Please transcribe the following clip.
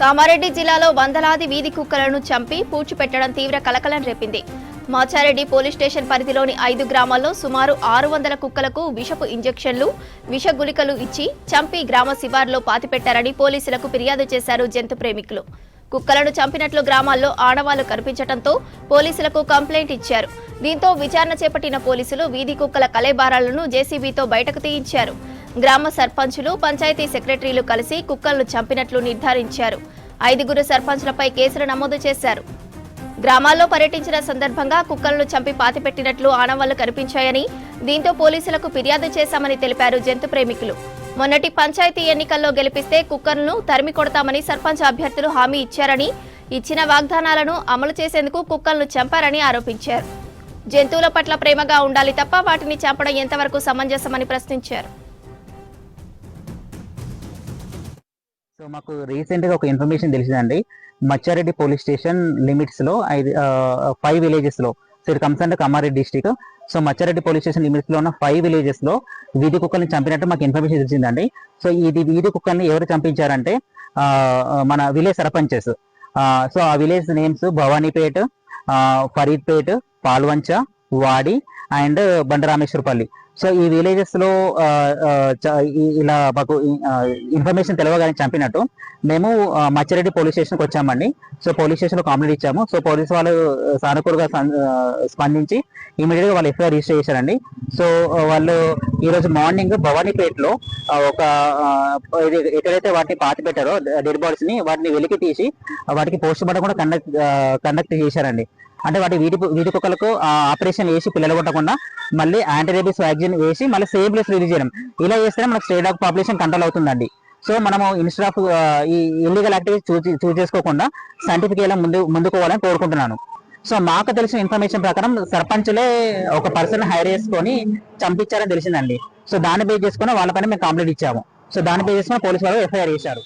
కామారెడ్డి జిల్లాలో వందలాది వీధి కుక్కలను చంపి పూడ్చిపెట్టడం తీవ్ర కలకలం రేపింది. మాచారెడ్డి పోలీస్ స్టేషన్ పరిధిలోని 5 గ్రామాల్లో సుమారు 600 కుక్కలకు విషపు ఇంజెక్షన్లు, విష గుళికలు ఇచ్చి చంపి గ్రామ శివార్లో పాతిపెట్టారని పోలీసులకు ఫిర్యాదు చేశారు జంతు ప్రేమికులు. కుక్కలను చంపినట్లు గ్రామాల్లో ఆడవాళ్లు కనిపించడంతో పోలీసులకు కంప్లైంట్ ఇచ్చారు. దీంతో విచారణ చేపట్టిన పోలీసులు వీధి కుక్కల కలేబారాలను జేసీబీతో బయటకు తీయించారు. గ్రామ సర్పంచులు, పంచాయతీ సెక్రటరీలు కలిసి కుక్కలను చంపినట్లు నిర్ధారించారు. 5 సర్పంచ్లపై కేసులు నమోదు చేశారు. గ్రామాల్లో పర్యటించిన సందర్భంగా కుక్కలను చంపి పాతిపెట్టినట్లు ఆనవాళ్లు కనిపించాయని, దీంతో పోలీసులకు ఫిర్యాదు చేశామని తెలిపారు జంతు ప్రేమికులు. మొన్నటి పంచాయతీ ఎన్నికల్లో గెలిపిస్తే కుక్కలను తరిమి కొడతామని సర్పంచ్ అభ్యర్థులు హామీ ఇచ్చారని, ఇచ్చిన వాగ్దానాలను అమలు చేసేందుకు కుక్కలను చంపారని ఆరోపించారు. జంతువుల పట్ల ప్రేమగా ఉండాలి తప్ప వాటిని చంపడం ఎంతవరకు సమంజసమని ప్రశ్నించారు. సో మాకు రీసెంట్ గా ఒక ఇన్ఫర్మేషన్ తెలిసిందండి. మచ్చారెడ్డి పోలీస్ స్టేషన్ లిమిట్స్ లో 5 విలేజెస్ లో, సో ఇది comes under Kamareddy district. So Machareddy police station limits లో ఉన్న 5 విలేజెస్ లో వీధి కుక్కల్ని చంపినట్టు మాకు ఇన్ఫర్మేషన్ తెలిసిందండి. సో ఇది వీధి కుక్కల్ని ఎవరు చంపించారంటే మన విలేజ్ సర్పంచెస్. సో ఆ విలేజ్ నేమ్స్ భవానీపేట్, ఫరీద్పేట్, పాల్వంచ, వాడి అండ్ బండరామేశ్వరపల్లి. సో ఈ విలేజెస్ లో ఇలా మాకు ఇన్ఫర్మేషన్ తెలియగానే చంపినట్టు మేము మచ్చిరెడ్డి పోలీస్ స్టేషన్కి వచ్చామండి. సో పోలీస్ స్టేషన్ లో కంప్లైంట్ ఇచ్చాము. సో పోలీస్ వాళ్ళు సానుకూలంగా స్పందించి ఇమీడియట్ గా వాళ్ళు ఎఫ్ఐఆర్ రిజిస్టర్ చేశారండి. సో వాళ్ళు ఈ రోజు మార్నింగ్ భవానీపేటలో ఒక ఎక్కడైతే వాటిని పాతి పెట్టారో డెడ్ బాడీస్ ని, వాటిని వెలికి తీసి వాటికి పోస్ట్ మార్టం కూడా కండక్ట్ చేశారండి. అంటే వాటి వీధి కుక్కలకు ఆపరేషన్ వేసి పిల్లలు కొట్టకుండా మళ్ళీ యాంటీ రేబీస్ వ్యాక్సిన్ వేసి మళ్ళీ సేమ్ ప్లేస్ రిలీజ్ చేయడం, ఇలా చేస్తేనే మనకు స్ట్రే డాగ్ పాపులేషన్ కంట్రోల్ అవుతుందండి. సో మనము ఇన్స్టెడ్ ఆఫ్ ఈ ఇల్లీగల్ యాక్టివిటీస్ చూస్ చేసుకోకుండా సైంటిఫిక్ గా ముందుకు పోవాలని కోరుకుంటున్నాను. సో మాకు తెలిసిన ఇన్ఫర్మేషన్ ప్రకారం సర్పంచ్లే ఒక పర్సన్ హైర్ చేసుకొని చంపించారని తెలిసిందండి. సో దాన్ని బేస్ చేసుకుని వాళ్ళ పైన మేము కంప్లైంట్ ఇచ్చాము. సో దాన్ని బేస్ చేసుకుని పోలీసు వాళ్ళు ఎఫ్ఐఆర్ చేశారు.